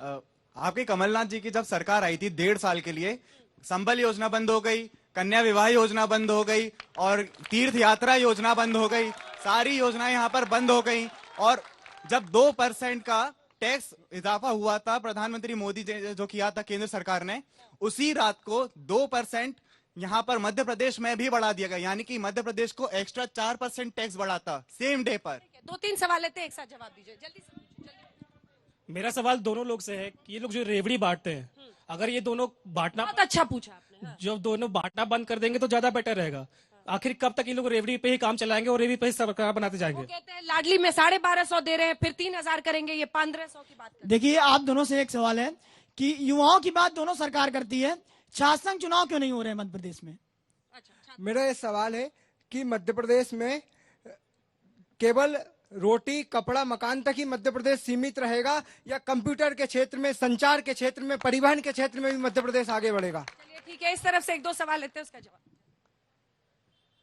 आपके कमलनाथ जी की जब सरकार आई थी 1.5 साल के लिए, संबल योजना बंद हो गई, कन्या विवाह योजना बंद हो गई और तीर्थ यात्रा योजना बंद हो गई। सारी योजनाएं यहाँ पर बंद हो गई। और जब 2% का टैक्स इजाफा हुआ था प्रधानमंत्री मोदी जी जो किया था केंद्र सरकार ने, उसी रात को 2% यहाँ पर मध्य प्रदेश में भी बढ़ा दिया गया, यानी कि मध्य प्रदेश को एक्स्ट्रा 4% टैक्स बढ़ा था सेम डे पर। 2-3 सवाल लेते हैं, एक साथ जवाब दीजिए, जल्दी से जल्दी। मेरा सवाल दोनों लोग से है कि ये लोग जो रेवड़ी बांटते हैं, अगर ये दोनों बांटना बहुत अच्छा पूछा आपने। हाँ। जो दोनों बांटना बंद कर देंगे तो ज्यादा बेटर रहेगा। आखिर कब तक ये लोग रेवड़ी पे ही काम चलाएंगे और रेवड़ी पे ही सरकार बनाते वो जाएंगे? कहते हैं लाडली में 1250 दे रहे हैं, फिर 3000 करेंगे, ये 1500 की बात कर। देखिए, आप दोनों से एक सवाल है कि युवाओं की बात दोनों सरकार करती है, शासन चुनाव क्यों नहीं हो रहे हैं मध्य प्रदेश में? मेरा ये सवाल है कि मध्य प्रदेश में केवल रोटी कपड़ा मकान तक ही मध्य प्रदेश सीमित रहेगा या कंप्यूटर के क्षेत्र में, संचार के क्षेत्र में, परिवहन के क्षेत्र में भी मध्य प्रदेश आगे बढ़ेगा? चलिए ठीक है, इस तरफ से 1-2 सवाल लेते हैं, उसका जवाब।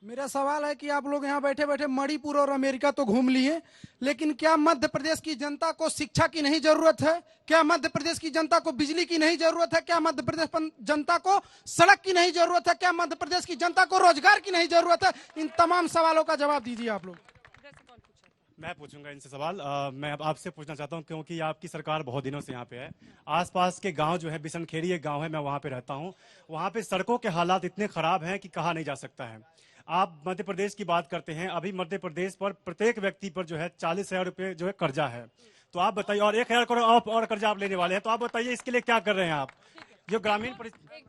मेरा सवाल है कि आप लोग यहाँ बैठे बैठे मणिपुर और अमेरिका तो घूम लिए, लेकिन क्या मध्य प्रदेश की जनता को शिक्षा की नहीं जरूरत है? क्या मध्य प्रदेश की जनता को बिजली की नहीं जरूरत है? क्या मध्य प्रदेश जनता को सड़क की नहीं जरूरत है? क्या मध्य प्रदेश की जनता को रोजगार की नहीं जरूरत है? इन तमाम सवालों का जवाब दीजिए आप लोग। मैं पूछूंगा इनसे सवाल। मैं अब आपसे पूछना चाहता हूं क्योंकि आपकी सरकार बहुत दिनों से यहाँ पे है। आसपास के गांव जो है, बिशनखेड़ी एक गांव है, मैं वहां पे रहता हूं। वहां पे सड़कों के हालात इतने खराब हैं कि कहा नहीं जा सकता है। आप मध्य प्रदेश की बात करते हैं, अभी मध्य प्रदेश पर प्रत्येक व्यक्ति पर जो है 40,000 रुपए जो है कर्जा है। तो आप बताइए, और 1,000 करोड़ और कर्जा आप लेने वाले हैं, तो आप बताइए इसके लिए क्या कर रहे हैं आप? जो ग्रामीण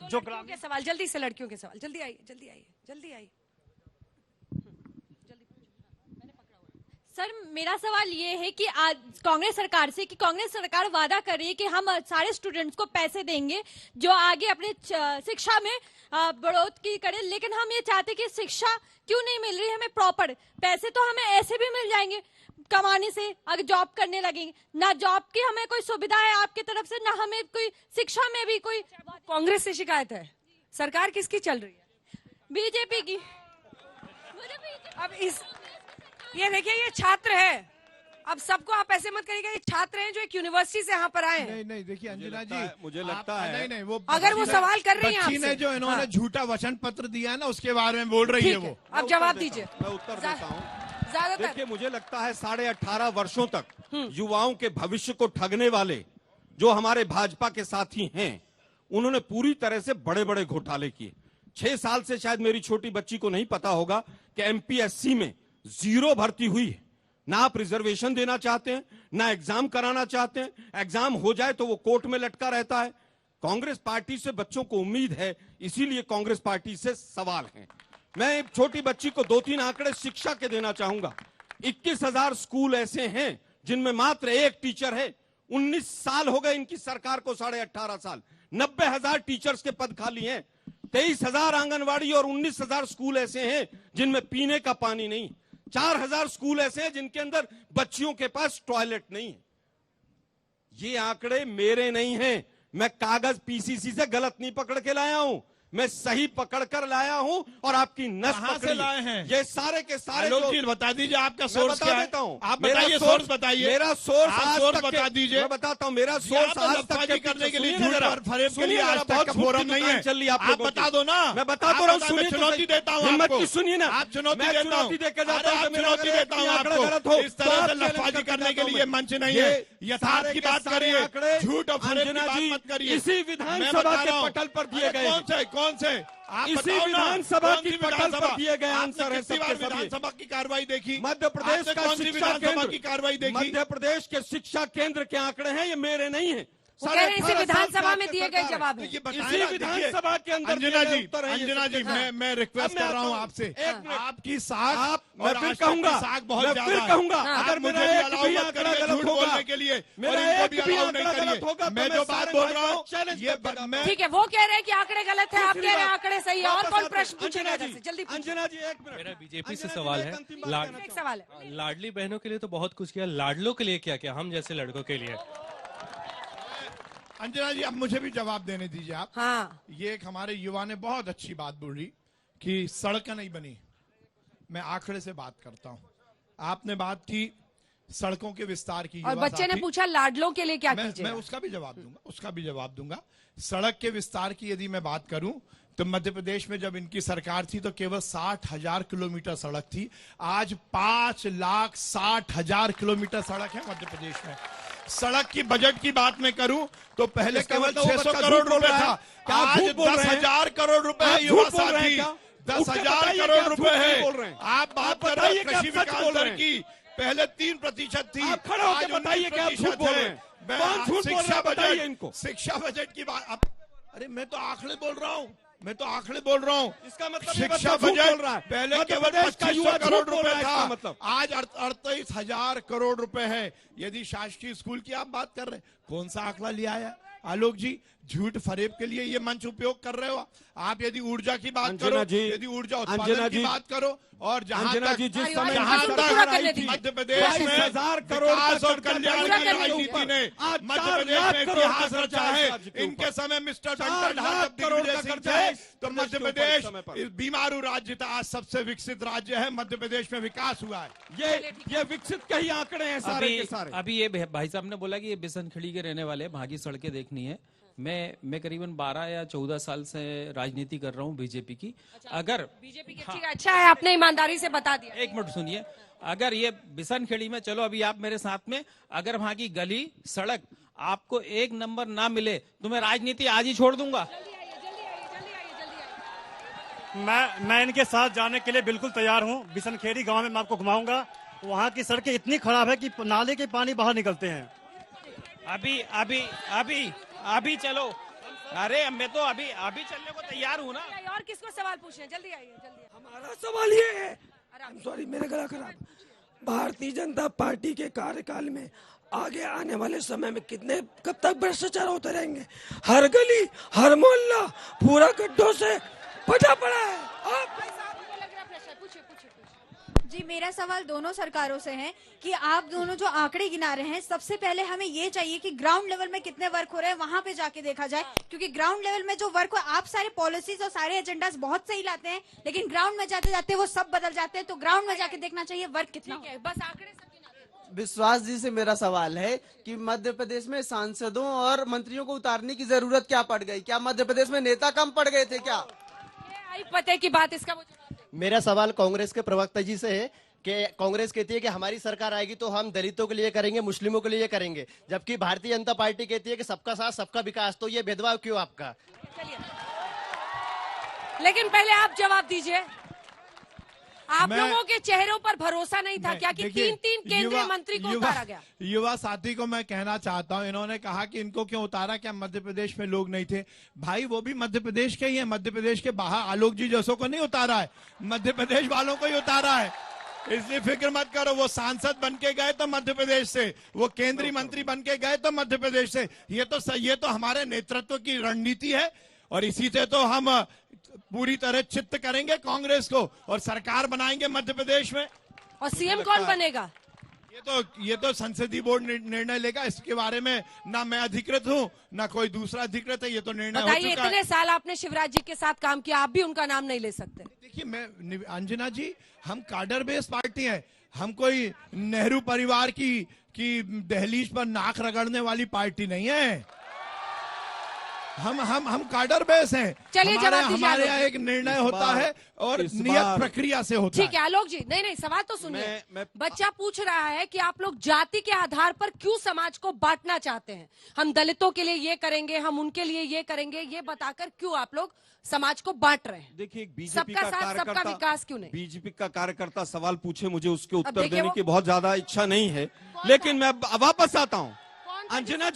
जो ग्रामीण के सवाल, जल्दी से लड़कियों के सवाल, जल्दी आइए, जल्दी आइए, जल्दी आइए। सर, मेरा सवाल ये है कि आज कांग्रेस सरकार से कि कांग्रेस सरकार वादा कर रही है कि हम सारे स्टूडेंट्स को पैसे देंगे जो आगे अपने शिक्षा में बढ़ोतरी करें, लेकिन हम ये चाहते कि शिक्षा क्यों नहीं मिल रही है हमें प्रॉपर? पैसे तो हमें ऐसे भी मिल जाएंगे कमाने से, अगर जॉब करने लगेंगे। ना जॉब की हमें कोई सुविधा है आपकी तरफ से, ना हमें कोई शिक्षा में भी कोई। कांग्रेस से शिकायत है, सरकार किसकी चल रही है? बीजेपी की। अब ये देखिए, ये छात्र है, अब सबको आप ऐसे मत करिएगा, ये छात्र हैं जो एक यूनिवर्सिटी से यहाँ पर आए हैं। नहीं, देखिए अंजना जी, मुझे लगता है नहीं, वो अगर वो सवाल कर रही है बच्ची ने जो इन्होंने झूठा वचन पत्र दिया है ना, उसके बारे में बोल रही है वो। अब जवाब दीजिए। मैं उत्तर देता हूँ। ज्यादातर देखिए, मुझे लगता है 18.5 वर्षों तक युवाओं के भविष्य को ठगने वाले जो हमारे भाजपा के साथी हैं, उन्होंने पूरी तरह से बड़े बड़े घोटाले किए। 6 साल से शायद मेरी छोटी बच्ची को नहीं पता होगा कि एमपीएससी में 0 भर्ती हुई है। ना आप रिजर्वेशन देना चाहते हैं, ना एग्जाम कराना चाहते हैं। एग्जाम हो जाए तो वो कोर्ट में लटका रहता है। कांग्रेस पार्टी से बच्चों को उम्मीद है, इसीलिए कांग्रेस पार्टी से सवाल है। मैं एक छोटी बच्ची को 2-3 आंकड़े शिक्षा के देना चाहूंगा। 21,000 स्कूल ऐसे हैं जिनमें मात्र एक टीचर है। 19 साल हो गए इनकी सरकार को, 18.5 साल। 90,000 टीचर्स के पद खाली हैं। 23,000 आंगनवाड़ी और 19,000 स्कूल ऐसे हैं जिनमें पीने का पानी नहीं। 4,000 स्कूल ऐसे हैं जिनके अंदर बच्चियों के पास टॉयलेट नहीं है। ये आंकड़े मेरे नहीं हैं, मैं कागज पीसीसी से गलत नहीं पकड़ के लाया हूं, मैं सही पकड़कर लाया हूं और आपकी नस पकड़ी लाए हैं। ये सारे के सारे जी बता दीजिए आपका सोर्स क्या है? आप बताइए, सोर्स बताइए। मेरा सोर्स आप सोर्स बता दीजिए। मैं बताता हूँ, मेरा सोर्स आज तक करने के लिए झूठ और फरेब के लिए आज तक का फोरम नहीं है। चलिए आप बता दो ना। मैं बता दो रहा हूँ, सुनिए, चुनौती देता हूँ हिम्मत आपको। की सुनिए ना, आप चुनौती मैं देता हूँ, चुनौती देकर जाता हूँ, चुनौती देता हूँ आपको। इस तरह से लफाजी करने के लिए मंच नहीं है। यथार्थ की बात करिए, झूठ और फरेब की बात मत करिए। इसी विधानसभा के पटल पर दिए गए, कौन से इसी विधानसभा की पटल पर दिए गए आंसर है सबके सभी। विधानसभा की कार्रवाई देखी? मध्य प्रदेश का शिक्षा केंद्र की कार्रवाई देखी? मध्य प्रदेश के शिक्षा केंद्र के आंकड़े हैं, ये मेरे नहीं है। इसी विधानसभा में दिए गए जवाब है। इसी विधानसभा के अंदर अंजना जी मैं रिक्वेस्ट कर रहा हूँ आपसे, आपकी साख मैं फिर कहूंगा, साख बहुत मैं ज्यादा फिर कहूंगा, अगर मुझे अलाउ मत करिए झूठ बोलने के लिए, और इनको भी अलाउ नहीं करिए। मैं जो बात बोल रहा हूँ ये ठीक है, वो कह रहे हैं कि आंकड़े गलत है, आप कह रहे हैं आंकड़े सही है। और कौन प्रश्न पूछेगा? जल्दी अंजना जी, एक मिनट। मेरा बीजेपी से सवाल है, एक सवाल है। लाडली बहनों के लिए तो बहुत कुछ किया, लाडलों के लिए क्या किया हम जैसे लड़कों के लिए? अंजना जी अब मुझे भी जवाब देने दीजिए आप। हाँ। ये एक हमारे युवा ने बहुत अच्छी बात बोली कि सड़कें नहीं बनी। मैं आंकड़े से बात करता हूं। आपने बात की सड़कों के विस्तार की और युवा बच्चे ने साथी। पूछा लाडलों के लिए क्या मैं कीजिएगा? उसका भी जवाब दूंगा। सड़क के विस्तार की यदि मैं बात करूं तो मध्य प्रदेश में जब इनकी सरकार थी तो केवल 60,000 किलोमीटर सड़क थी। आज 5,60,000 किलोमीटर सड़क है मध्य प्रदेश में। सड़क की बजट की बात मैं करूं तो पहले केवल 600 करोड़ रुपए था, आज 10,000 करोड़ रुपए है युवा साथी, 10,000 करोड़ रुपए है। आप बात कर रहे हैं कृषि विकास दर की, पहले 3% थी, आज बताइए क्या झूठ बोल रहे हैं। शिक्षा बजट की बात, अरे मैं तो आंकड़े बोल रहा हूँ, इसका मतलब शिक्षा बजट पहले केवल 2500 करोड़ रुपए था, मतलब आज 38,000 करोड़ रुपए है। यदि शासकीय स्कूल की आप बात कर रहे हैं, कौन सा आंकड़ा लिया है आलोक जी? झूठ फरेब के लिए ये मंच उपयोग कर रहे हो आप। यदि ऊर्जा की बात करो, यदि ऊर्जा उत्पादन की बात करो, और जहां तक जिस समय मध्य प्रदेश में 10,000 करोड़ और कल्याण की राजनीति ने मध्य प्रदेश में इतिहास रचा है। इनके समय मिस्टर दिग्विजय सिंह थे तो मध्य प्रदेश बीमारू राज्य था, आज सबसे विकसित राज्य है। मध्य प्रदेश में विकास हुआ है। ये विकसित कई आंकड़े हैं सारे के सारे। अभी ये भाई साहब ने बोला कि ये बिशनखड़ी के रहने वाले, वहां की सड़कें देखनी है। मैं करीबन 12 या 14 साल से राजनीति कर रहा हूँ बीजेपी की। अगर बीजेपी की अच्छा है, आपने ईमानदारी से बता दिया। एक मिनट सुनिए, अगर ये बिशनखड़ी में, चलो अभी आप मेरे साथ में, अगर वहां की गली सड़क आपको 1 नंबर ना मिले तो मैं राजनीति आज ही छोड़ दूंगा। मैं इनके साथ जाने के लिए बिल्कुल तैयार हूँ। बिशनखेड़ी गांव में मैं आपको घुमाऊंगा। वहाँ की सड़कें इतनी खराब है कि नाले के पानी बाहर निकलते हैं। अभी चलो, अरे मैं तो अभी चलने को तैयार हूँ ना। और किसको सवाल पूछे? जल्दी आइए, जल्दी। हमारा सवाल ये है, सॉरी मेरा गला खराब, भारतीय जनता पार्टी के कार्यकाल में आगे आने वाले समय में कब तक भ्रष्टाचार होते रहेंगे? हर गली, हर मोहल्ला पूरा गड्ढों से भरा पड़ा है। जी, मेरा सवाल दोनों सरकारों से है कि आप दोनों जो आंकड़े गिना रहे हैं, सबसे पहले हमें ये चाहिए कि ग्राउंड लेवल में कितने वर्क हो रहे हैं वहां पे जाके देखा जाए, क्योंकि ग्राउंड लेवल में जो वर्क हो, आप सारे पॉलिसीज और सारे एजेंडास बहुत सही लाते हैं, लेकिन ग्राउंड में जाते जाते वो सब बदल जाते हैं। तो ग्राउंड में जाके देखना चाहिए वर्क कितना है। बस आंकड़े विश्वास जी से मेरा सवाल है कि मध्य प्रदेश में सांसदों और मंत्रियों को उतारने की जरूरत क्या पड़ गई? क्या मध्य प्रदेश में नेता कम पड़ गए थे क्या? पते की बात, इसका मेरा सवाल कांग्रेस के प्रवक्ता जी से है कि कांग्रेस कहती है कि हमारी सरकार आएगी तो हम दलितों के लिए करेंगे, मुस्लिमों के लिए करेंगे, जबकि भारतीय जनता पार्टी कहती है कि सबका साथ सबका विकास। तो ये भेदभाव क्यों आपका? लेकिन पहले आप जवाब दीजिए। आप लोगों के चेहरों पर भरोसा नहीं था क्या कि 3 केंद्रीय मंत्री को उतारा गया? युवा साथी को मैं कहना चाहता हूं, इन्होंने कहा कि इनको क्यों उतारा, क्या मध्य प्रदेश में लोग नहीं थे? भाई वो भी मध्य प्रदेश के ही है, मध्य प्रदेश के बाहर आलोक जी जैसों को नहीं उतारा है, मध्य प्रदेश वालों को ही उतारा है। इसलिए फिक्र मत करो। वो सांसद बन के गए तो मध्य प्रदेश से, वो केंद्रीय मंत्री बन के गए तो मध्य प्रदेश से। ये तो हमारे नेतृत्व की रणनीति है और इसी से तो हम पूरी तरह चित्त करेंगे कांग्रेस को और सरकार बनाएंगे मध्य प्रदेश में। और सीएम कौन बनेगा? ये तो संसदीय बोर्ड निर्णय लेगा। इसके बारे में ना मैं अधिकृत हूँ ना कोई दूसरा अधिकृत है, ये तो निर्णय हो चुका है। इतने साल आपने शिवराज जी के साथ काम किया, आप भी उनका नाम नहीं ले सकते? देखिए, मैं अंजना जी, हम कार्डर बेस्ड पार्टी है, हम कोई नेहरू परिवार की दहलीज पर नाक रगड़ने वाली पार्टी नहीं है। हम कार्डर बेस हैं। चलिए, हमारे यहाँ एक निर्णय होता है और नियत प्रक्रिया से होता है। ठीक है आलोक जी, नहीं सवाल तो सुनिए। बच्चा पूछ रहा है कि आप लोग जाति के आधार पर क्यों समाज को बांटना चाहते हैं? हम दलितों के लिए ये करेंगे, हम उनके लिए ये करेंगे, ये बताकर क्यों आप लोग समाज को बांट रहे हैं? देखिए, बीजेपी सबका का साथ सबका विकास क्यों नहीं? बीजेपी का कार्यकर्ता सवाल पूछे, मुझे उसके उत्तर देने की बहुत ज्यादा इच्छा नहीं है, लेकिन मैं वापस आता हूँ। अंजना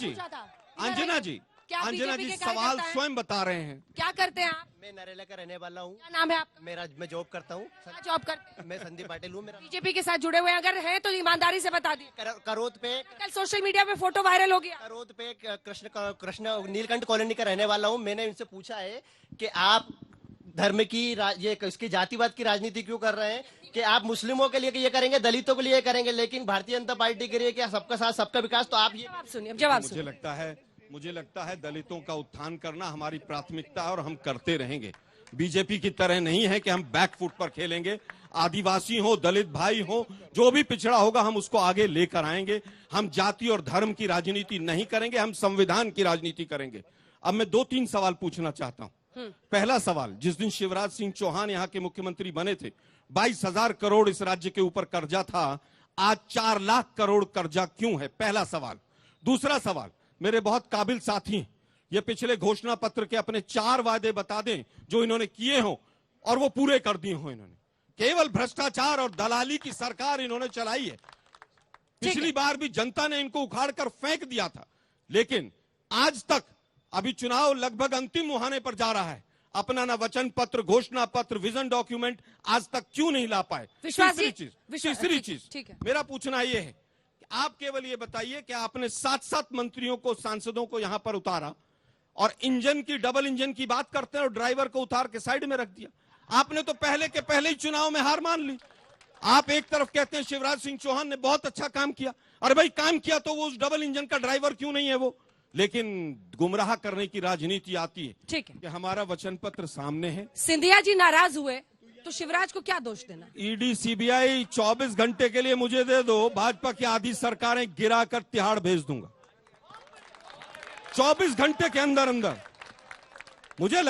जी सवाल स्वयं बता रहे हैं। क्या करते हैं आप? मैं नरेला का रहने वाला हूँ। क्या नाम है आपका? मैं जॉब करता हूँ। जॉब करते हैं? मैं संदीप पाटिल हूँ। बीजेपी के साथ जुड़े हुए अगर हैं तो ईमानदारी से बता दी। करोत पे कल सोशल मीडिया पे फोटो वायरल हो गया। करोत पे कृष्ण नीलकंठ कॉलोनी का रहने वाला हूँ। मैंने इनसे पूछा है कि आप धर्म की इसकी जातिवाद की राजनीति क्यों कर रहे हैं, कि आप मुस्लिमों के लिए ये करेंगे, दलितों के लिए करेंगे, लेकिन भारतीय जनता पार्टी के लिए क्या सबका साथ सबका विकास? तो आप ये सुनिए, जवाब मुझे लगता है दलितों का उत्थान करना हमारी प्राथमिकता है और हम करते रहेंगे। बीजेपी की तरह नहीं है कि हम बैकफुट पर खेलेंगे। आदिवासी हो, दलित भाई हो, जो भी पिछड़ा होगा हम उसको आगे लेकर आएंगे। हम जाति और धर्म की राजनीति नहीं करेंगे, हम संविधान की राजनीति करेंगे। अब मैं 2-3 सवाल पूछना चाहता हूं। पहला सवाल, जिस दिन शिवराज सिंह चौहान यहां के मुख्यमंत्री बने थे 22,000 करोड़ इस राज्य के ऊपर कर्जा था, आज 4 लाख करोड़ कर्जा क्यों है? पहला सवाल। दूसरा सवाल, मेरे बहुत काबिल साथी हैं, ये पिछले घोषणा पत्र के अपने 4 वादे बता दें जो इन्होंने किए हों और वो पूरे कर दिए हों। इन्होंने केवल भ्रष्टाचार और दलाली की सरकार इन्होंने चलाई है। पिछली बार भी जनता ने इनको उखाड़ कर फेंक दिया था, लेकिन आज तक, अभी चुनाव लगभग अंतिम मुहाने पर जा रहा है, अपना ना वचन पत्र, घोषणा पत्र, विजन डॉक्यूमेंट आज तक क्यों नहीं ला पाए? तीसरी चीज मेरा पूछना यह है कि आप केवल ये बताइए कि आपने 7-7 मंत्रियों को, सांसदों को यहां पर उतारा और इंजन की, डबल इंजन की बात करते हैं और ड्राइवर को उतार के साइड में रख दिया। आपने तो पहले के पहले ही चुनाव में हार मान ली। आप एक तरफ कहते हैं शिवराज सिंह चौहान ने बहुत अच्छा काम किया, अरे भाई काम किया तो वो उस डबल इंजन का ड्राइवर क्यों नहीं है वो? लेकिन गुमराह करने की राजनीति आती है। ठीक है कि हमारा वचन पत्र सामने है। सिंधिया जी नाराज हुए तो शिवराज को क्या दोष देना? ईडी सीबीआई 24 घंटे के लिए मुझे दे दो, भाजपा की आधी सरकारें गिराकर तिहाड़ भेज दूंगा 24 घंटे के अंदर अंदर। मुझे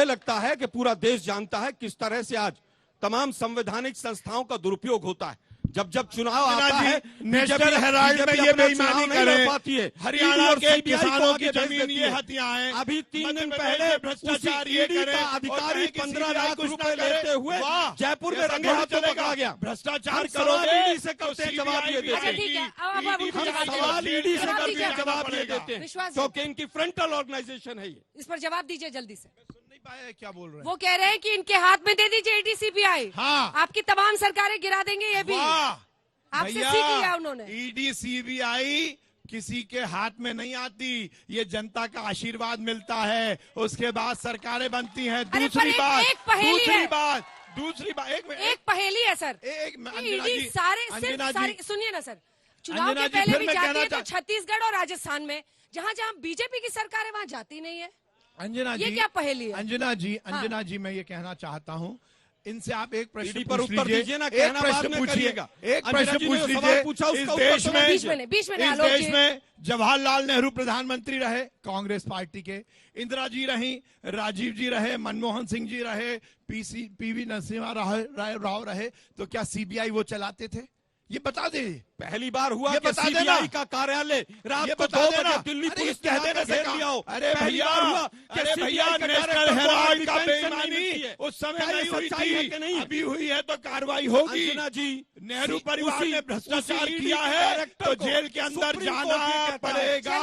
लगता है कि पूरा देश जानता है किस तरह से आज तमाम संवैधानिक संस्थाओं का दुरुपयोग होता है। जब चुनाव आता है, नेशनल हेराल्ड में ये बेईमानी करें, हरियाणा के किसानों की जमीन ये हत्या है। अभी 3 दिन पहले भ्रष्टाचार ये करें, अधिकारी 15 लाख रुपए लेते हुए जयपुर में रंगे हाथों पकड़ा गया। भ्रष्टाचार करोगे से करते जवाब ये देते सवाल ईडी से करते जवाब ये देते हैं, क्योंकि इनकी फ्रंटल ऑर्गेनाइजेशन है ये। इस पर जवाब दीजिए जल्दी से। क्या बोल रहे हैं? वो कह रहे हैं कि इनके हाथ में दे दीजिए ईडी सीबीआई। हाँ, आपकी तमाम सरकारें गिरा देंगे। ये भी आपसे सीख लिया उन्होंने। ईडी सीबीआई किसी के हाथ में नहीं आती, ये जनता का आशीर्वाद मिलता है, उसके बाद सरकारें बनती हैं। दूसरी बात एक पहेली है सर। ईडी सारे सुनिए ना सर, चुनाव के पहले भी जाती है तो छत्तीसगढ़ और राजस्थान में, जहाँ बीजेपी की सरकार है वहाँ जाती नहीं है। अंजना जी, ये क्या पहेली है? अंजना जी मैं ये कहना चाहता हूँ, इनसे आप एक प्रश्न पर उत्तर दीजिए ना, एक प्रश्न पूछिएगा, एक प्रश्न पूछ लीजिए। इस देश में जवाहरलाल नेहरू प्रधानमंत्री रहे कांग्रेस पार्टी के, इंदिरा जी रही, राजीव जी रहे, मनमोहन सिंह जी रहे, पीवी नरसिम्हा राव रहे, तो क्या सीबीआई वो चलाते थे? ये बता दे। पहली बार हुआ कि सीबीआई का कार्यालय रात को 2 बजे दिल्ली पुलिस के हाथ घेर लिया हो। अरे भैया नेशनल हेराल्ड का बेईमानी उस समय नहीं हुई थी, अभी हुई है तो कार्रवाई होगी। नेहरू परिवार ने भ्रष्टाचार किया है तो जेल के अंदर जाना पड़ेगा।